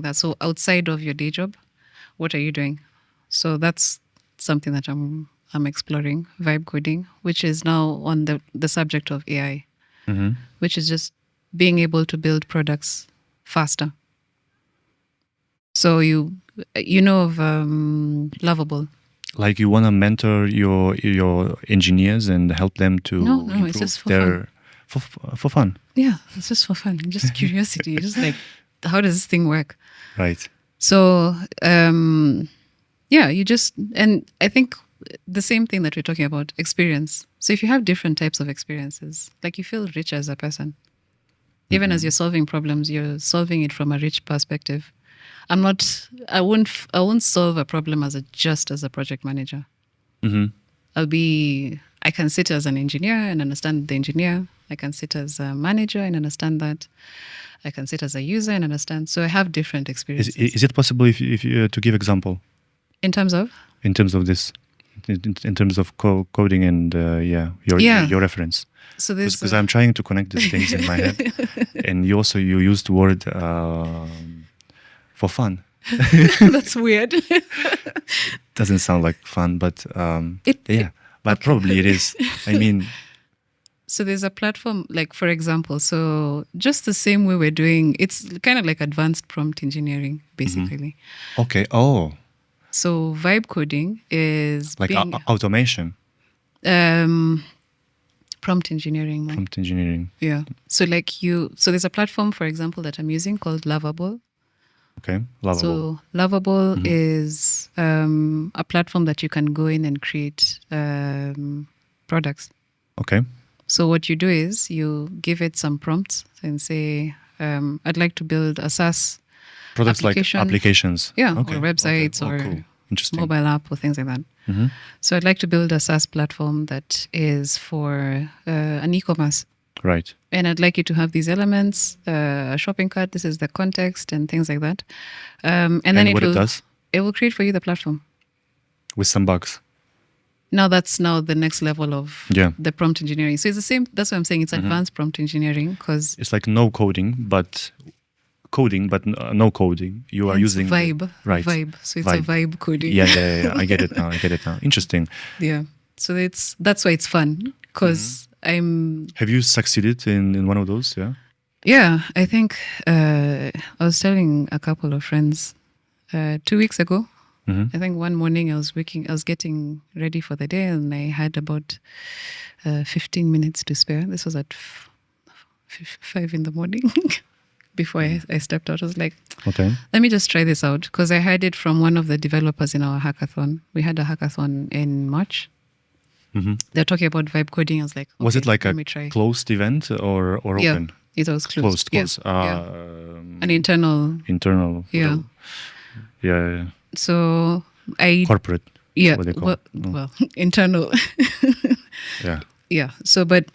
that. So outside of your day job, what are you doing? So that's something that I'm exploring, vibe coding, which is now on the subject of AI, which is just being able to build products faster. So you know of Lovable. Like you want to mentor your engineers and help them to No, improve it's just for their for fun. Yeah, it's just for fun, just curiosity, just like how does this thing work? Right. So yeah, you just, and I think the same thing that we're talking about, experience. So if you have different types of experiences, like you feel rich as a person. Even as you're solving problems, you're solving it from a rich perspective. I won't solve a problem just as a project manager. I can sit as an engineer and understand the engineer. I can sit as a manager and understand that. I can sit as a user and understand. So I have different experiences. Is it possible if you to give example In terms of? in terms of this, in terms of coding and your reference? So this Because I'm trying to connect these things in my head, and you used the word for fun. That's weird. Doesn't sound like fun, but but probably it is. I mean, so there's a platform, like for example, so just the same way we're doing, it's kind of like advanced prompt engineering, basically. Okay. Oh. So vibe coding is like automation. Prompt engineering. Man. Prompt engineering. Yeah. So there's a platform, for example, that I'm using called Lovable. Okay. Lovable. So Lovable is a platform that you can go in and create products. Okay. So what you do is you give it some prompts and say, I'd like to build a SaaS products application. Like applications. Yeah, or websites or cool. Interesting. Mobile app or things like that. So I'd like to build a SaaS platform that is for an e-commerce. Right. And I'd like you to have these elements, a shopping cart, this is the context and things like that. And then what it does? It will create for you the platform. With some bugs. Now that's the next level of the prompt engineering. So it's the same, that's what I'm saying, it's advanced prompt engineering because... It's like no coding, but no coding. You are using vibe. Right. Vibe. So it's a vibe coding. Yeah. I get it now. Interesting. Yeah. So that's why it's fun because Have you succeeded in one of those? Yeah. Yeah. I think I was telling a couple of friends 2 weeks ago. I think one morning I was getting ready for the day and I had about 15 minutes to spare. This was at 5 in the morning. Before I stepped out, I was like, okay, let me just try this out. Because I heard it from one of the developers in our hackathon. We had a hackathon in March. They're talking about vibe coding. I was like, okay, was it like a closed event or open? Yeah, it was closed. Closed. Yeah. An internal. Yeah. Yeah. So corporate. Yeah. Well, internal. Yeah. Yeah. So, but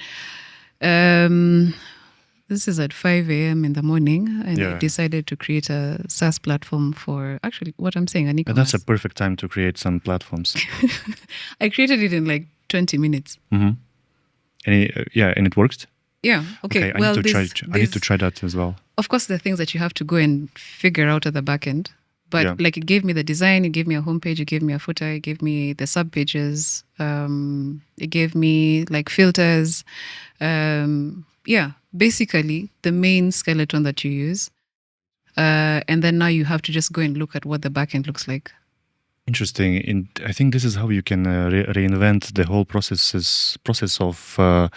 this is at 5 a.m. in the morning, and I decided to create a SaaS platform for actually what I'm saying, an e-commerce. And that's a perfect time to create some platforms. I created it in like 20 minutes. And it worked. Yeah. Okay. I need to try that as well. Of course, there are things that you have to go and figure out at the back end. But like it gave me the design, it gave me a homepage, it gave me a footer, it gave me the sub pages, it gave me like filters. Basically the main skeleton that you use. And then now you have to just go and look at what the back end looks like. Interesting. I think this is how you can reinvent the whole process of all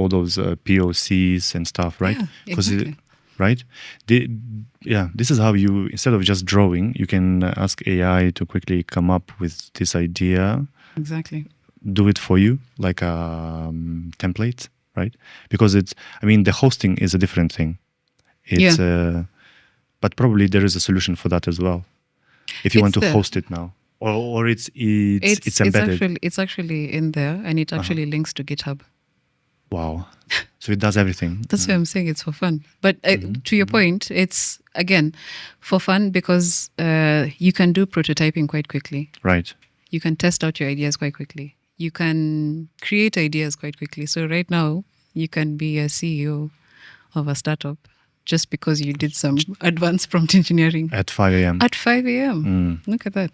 those POCs and stuff, right? Yeah, exactly. Right? This is how you, instead of just drawing, you can ask AI to quickly come up with this idea. Exactly. Do it for you, like a template, right? Because the hosting is a different thing. But probably there is a solution for that as well. If you want to host it now. Or it's embedded. It's actually in there, and it actually links to GitHub. Wow. So it does everything. That's why I'm saying it's for fun. But to your point, it's, again, for fun because you can do prototyping quite quickly. Right. You can test out your ideas quite quickly. You can create ideas quite quickly. So right now, you can be a CEO of a startup just because you did some advanced prompt engineering At 5 a.m. at 5 a.m. Mm. Look at that.